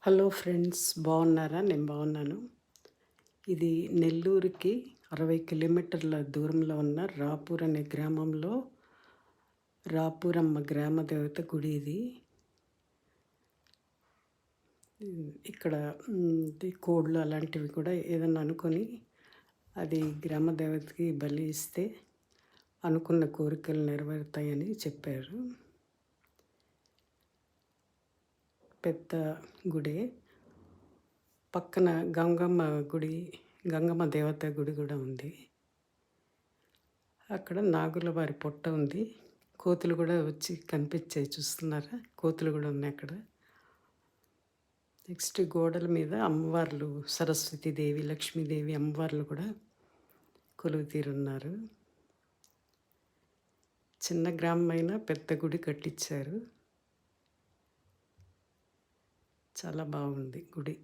Hello friends, బాగున్నారా? నేను బాగున్నాను. ఇది నెల్లూరుకి 60 కిలోమీటర్ల దూరంలో ఉన్న రాపూర్ అనే గ్రామంలో రాపూరమ్మ గ్రామ దేవత గుడి ఇది. ఇక్కడ కోళ్ళు అలాంటివి కూడా ఏదన్నా అనుకొని అది గ్రామ దేవతకి బలి ఇస్తే అనుకున్న కోరికలు నెరవేరుతాయని చెప్పారు. పెద్ద గుడే. పక్కన గంగమ్మ దేవత గుడి కూడా ఉంది. అక్కడ నాగుల వారి పొట్ట ఉంది. కోతులు కూడా వచ్చి కనిపించాయి, చూస్తున్నారా? కోతులు కూడా ఉన్నాయి అక్కడ. నెక్స్ట్ గోడల మీద అమ్మవార్లు, సరస్వతీదేవి, లక్ష్మీదేవి అమ్మవార్లు కూడా కొలువు తీరున్నారు. చిన్న గ్రామం అయినా పెద్ద గుడి కట్టించారు. చాలా బాగుంది గుడి.